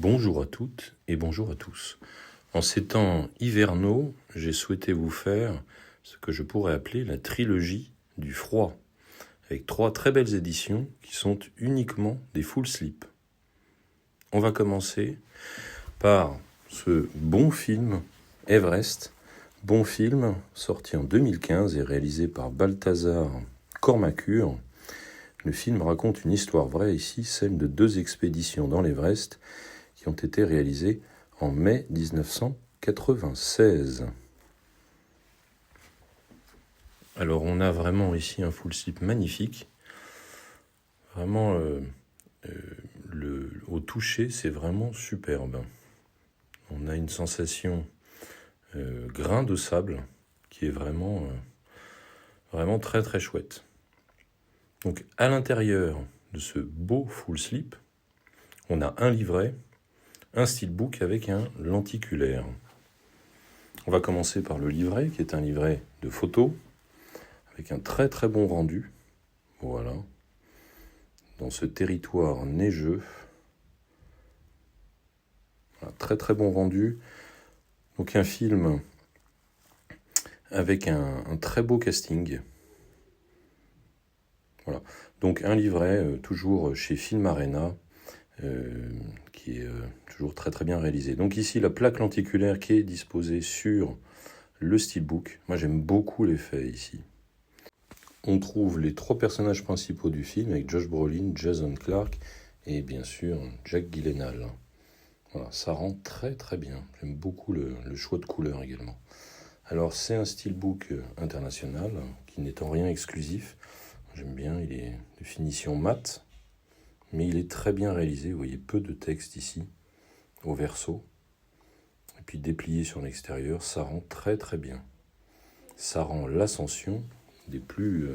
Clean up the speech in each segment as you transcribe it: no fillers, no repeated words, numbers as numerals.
Bonjour à toutes et bonjour à tous. En ces temps hivernaux, j'ai souhaité vous faire ce que je pourrais appeler la trilogie du froid, avec 3 très belles éditions qui sont uniquement des full slip. On va commencer par ce bon film Everest, bon film sorti en 2015 et réalisé par Balthazar Kormákur. Le film raconte une histoire vraie ici, celle de 2 expéditions dans l'Everest qui ont été réalisées en mai 1996. Alors on a vraiment ici un full slip magnifique. Vraiment, au toucher, c'est vraiment superbe. On a une sensation grain de sable qui est vraiment très très chouette. Donc à l'intérieur de ce beau full slip, on a un livret, un steelbook avec un lenticulaire. On va commencer par le livret, qui est un livret de photos, avec un très très bon rendu. Voilà. Dans ce territoire neigeux. Un très très bon rendu. Donc un film avec un très beau casting. Voilà. Donc un livret, toujours chez Film Arena, qui est toujours très très bien réalisé. Donc ici la plaque lenticulaire qui est disposée sur le steelbook. Moi j'aime beaucoup l'effet ici. On trouve les 3 personnages principaux du film avec Josh Brolin, Jason Clarke et bien sûr Jack Gyllenhaal. Voilà, ça rend très très bien. J'aime beaucoup le choix de couleurs également. Alors c'est un steelbook international qui n'est en rien exclusif. J'aime bien, il est de finition mat, mais il est très bien réalisé. Vous voyez, peu de texte ici, au verso. Et puis déplié sur l'extérieur, ça rend très très bien. Ça rend l'Ascension des plus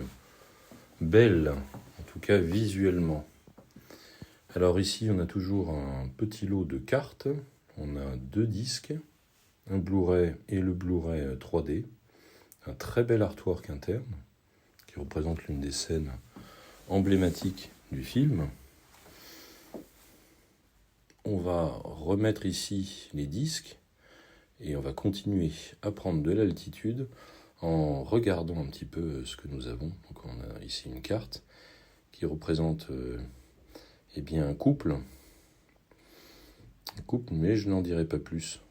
belles, en tout cas visuellement. Alors ici, on a toujours un petit lot de cartes. On a 2 disques, un Blu-ray et le Blu-ray 3D. Un très bel artwork interne qui représente l'une des scènes emblématiques du film. On va remettre ici les disques et on va continuer à prendre de l'altitude en regardant un petit peu ce que nous avons. Donc on a ici une carte qui représente un couple. Un couple, mais je n'en dirai pas plus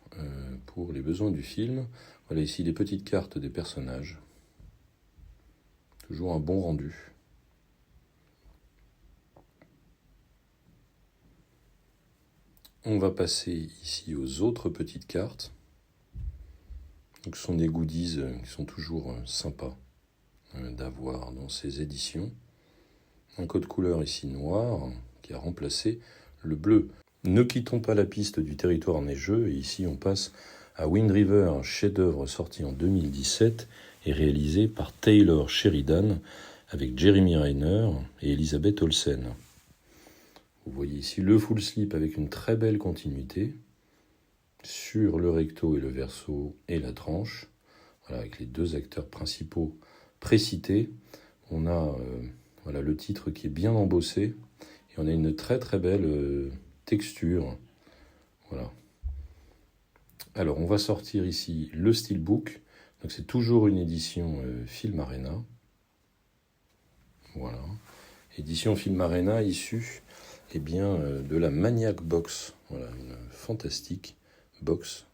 pour les besoins du film. Voilà ici les petites cartes des personnages. Toujours un bon rendu. On va passer ici aux autres petites cartes. Donc, ce sont des goodies qui sont toujours sympas d'avoir dans ces éditions. Un code couleur ici noir qui a remplacé le bleu. Ne quittons pas la piste du territoire neigeux et ici on passe à Wind River, un chef-d'œuvre sorti en 2017 et réalisé par Taylor Sheridan avec Jeremy Renner et Elizabeth Olsen. Vous voyez ici le full slip avec une très belle continuité sur le recto et le verso et la tranche. Voilà, avec les 2 acteurs principaux précités. On a le titre qui est bien embossé et on a une très très belle texture. Voilà. Alors on va sortir ici le steelbook. Donc c'est toujours une édition Film Arena. Voilà. Édition Film Arena issue de la Maniac Box. Voilà, une fantastique box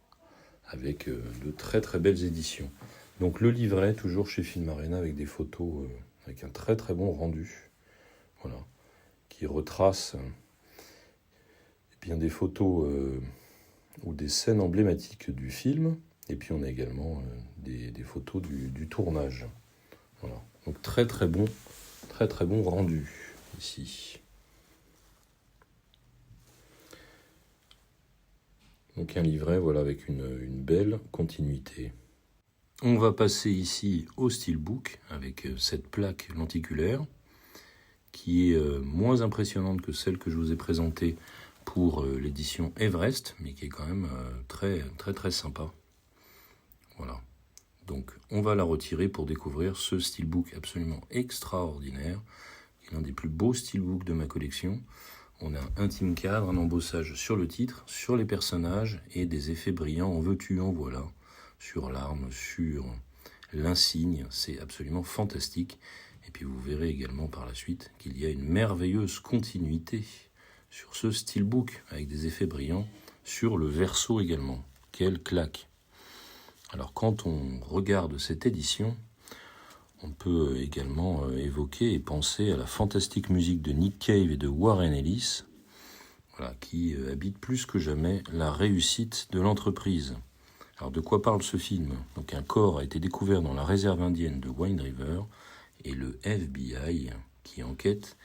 avec de très très belles éditions. Donc le livret toujours chez Film Arena avec des photos avec un très très bon rendu. Voilà, qui retrace des photos ou des scènes emblématiques du film. Et puis on a également des photos du tournage. Voilà. Donc très très bon rendu ici. Donc un livret avec une belle continuité. On va passer ici au steelbook avec cette plaque lenticulaire qui est moins impressionnante que celle que je vous ai présentée pour l'édition Everest, mais qui est quand même très très très sympa. Voilà. Donc on va la retirer pour découvrir ce steelbook absolument extraordinaire, qui est l'un des plus beaux steelbooks de ma collection. On a un intime cadre, un embossage sur le titre, sur les personnages et des effets brillants en veux-tu, en voilà, sur l'arme, sur l'insigne. C'est absolument fantastique. Et puis vous verrez également par la suite qu'il y a une merveilleuse continuité sur ce steelbook avec des effets brillants sur le verso également. Quelle claque! Alors quand on regarde cette édition, on peut également évoquer et penser à la fantastique musique de Nick Cave et de Warren Ellis, voilà, qui habite plus que jamais la réussite de l'entreprise. Alors de quoi parle ce film? Donc un corps a été découvert dans la réserve indienne de Wind River et le FBI qui enquête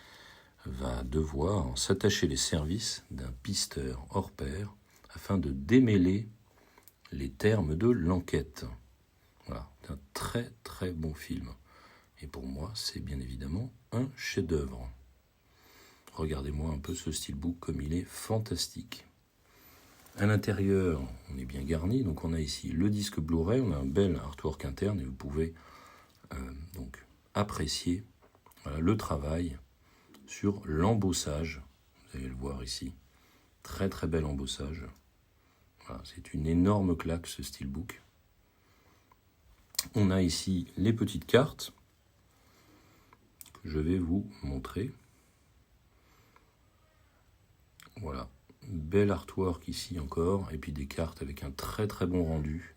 va devoir s'attacher les services d'un pisteur hors pair afin de démêler les termes de l'enquête. Voilà, c'est un très très bon film. Et pour moi, c'est bien évidemment un chef-d'œuvre. Regardez-moi un peu ce steelbook comme il est fantastique. À l'intérieur, on est bien garni. Donc on a ici le disque Blu-ray, on a un bel artwork interne et vous pouvez donc apprécier le travail sur l'embossage. Vous allez le voir ici. Très très bel embossage. Voilà, c'est une énorme claque ce steelbook. On a ici les petites cartes que je vais vous montrer. Voilà, bel artwork ici encore, et puis des cartes avec un très très bon rendu.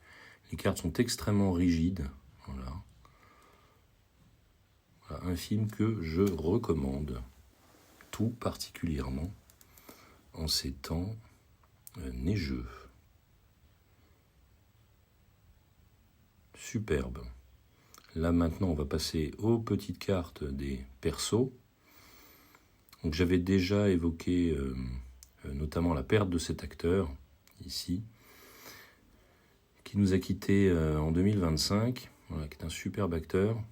Les cartes sont extrêmement rigides. Voilà, un film que je recommande, tout particulièrement en ces temps neigeux. Superbe. Là maintenant on va passer aux petites cartes des persos. Donc j'avais déjà évoqué notamment la perte de cet acteur ici, qui nous a quittés en 2025, voilà, qui est un superbe acteur.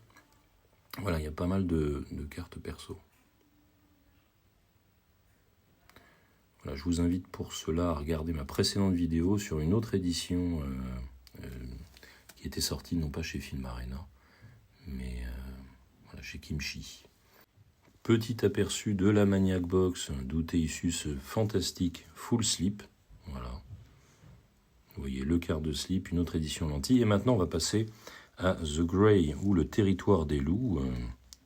Voilà, il y a pas mal de cartes perso. Voilà, je vous invite pour cela à regarder ma précédente vidéo sur une autre édition qui était sortie non pas chez Film Arena, mais voilà, chez Kimchi. Petit aperçu de la Maniac Box, d'où est issu ce fantastique full slip. Voilà. Vous voyez le quart de slip, une autre édition lentille. Et maintenant, on va passer à The Grey, ou Le Territoire des loups,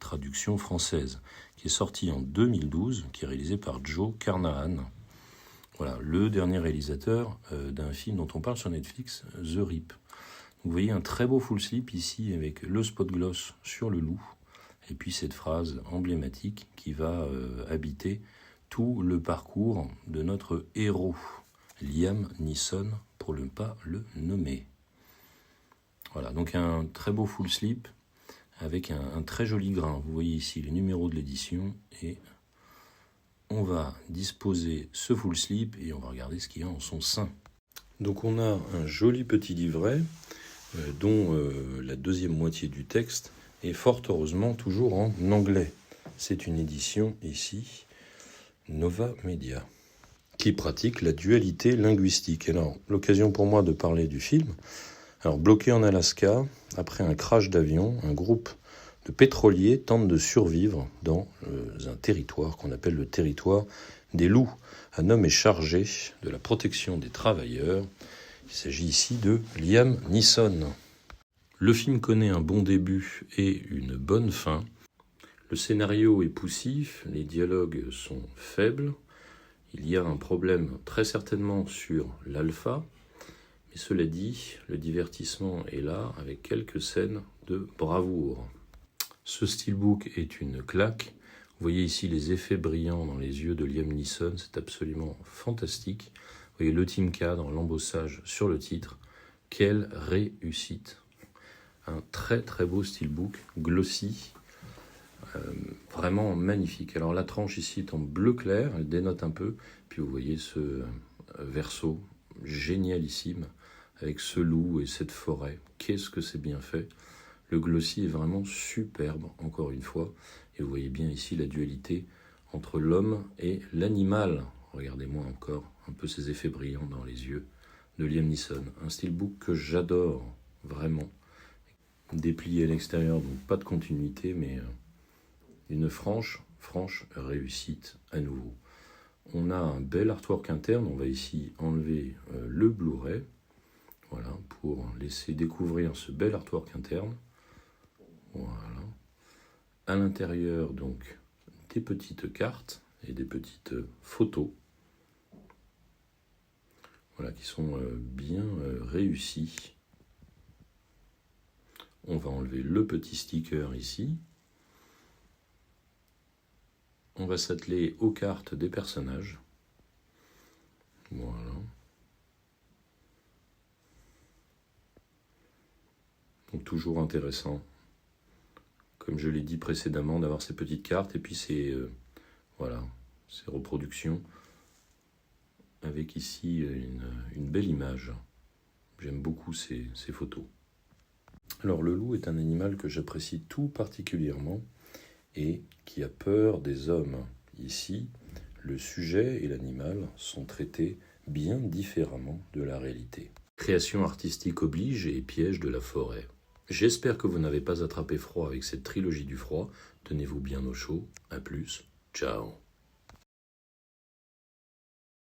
traduction française, qui est sorti en 2012, qui est réalisé par Joe Carnahan. Voilà, le dernier réalisateur d'un film dont on parle sur Netflix, The Rip. Vous voyez un très beau full slip ici avec le spot gloss sur le loup et puis cette phrase emblématique qui va habiter tout le parcours de notre héros, Liam Neeson, pour ne pas le nommer. Voilà, donc un très beau full slip avec un très joli grain. Vous voyez ici les numéros de l'édition et on va disposer ce full slip et on va regarder ce qu'il y a en son sein. Donc on a un joli petit livret dont la deuxième moitié du texte est fort heureusement toujours en anglais. C'est une édition ici, Nova Media, qui pratique la dualité linguistique. Alors, l'occasion pour moi de parler du film. Alors, bloqué en Alaska, après un crash d'avion, un groupe de pétroliers tente de survivre dans un territoire qu'on appelle le territoire des loups. Un homme est chargé de la protection des travailleurs. Il s'agit ici de Liam Neeson. Le film connaît un bon début et une bonne fin. Le scénario est poussif, les dialogues sont faibles. Il y a un problème très certainement sur l'alpha. Mais cela dit, le divertissement est là avec quelques scènes de bravoure. Ce steelbook est une claque. Vous voyez ici les effets brillants dans les yeux de Liam Neeson, c'est absolument fantastique. Vous voyez le team cadre, l'embossage sur le titre. Quelle réussite! Un très très beau steelbook, glossy, vraiment magnifique. Alors la tranche ici est en bleu clair, elle dénote un peu. Puis vous voyez ce verso génialissime avec ce loup et cette forêt. Qu'est-ce que c'est bien fait! Le glossy est vraiment superbe, encore une fois. Et vous voyez bien ici la dualité entre l'homme et l'animal. Regardez-moi encore un peu ces effets brillants dans les yeux de Liam Neeson. Un steelbook que j'adore, vraiment. Déplié à l'extérieur, donc pas de continuité, mais une franche réussite à nouveau. On a un bel artwork interne. On va ici enlever le Blu-ray. Voilà, pour laisser découvrir ce bel artwork interne. Voilà. À l'intérieur, donc, des petites cartes et des petites photos. Voilà, qui sont bien réussies. On va enlever le petit sticker ici. On va s'atteler aux cartes des personnages. Voilà. Donc toujours intéressant, comme je l'ai dit précédemment, d'avoir ces petites cartes et puis ces reproductions avec ici une belle image. J'aime beaucoup ces photos. Alors le loup est un animal que j'apprécie tout particulièrement et qui a peur des hommes. Ici, le sujet et l'animal sont traités bien différemment de la réalité. Création artistique oblige et piège de la forêt. J'espère que vous n'avez pas attrapé froid avec cette trilogie du froid. Tenez-vous bien au chaud. À plus. Ciao.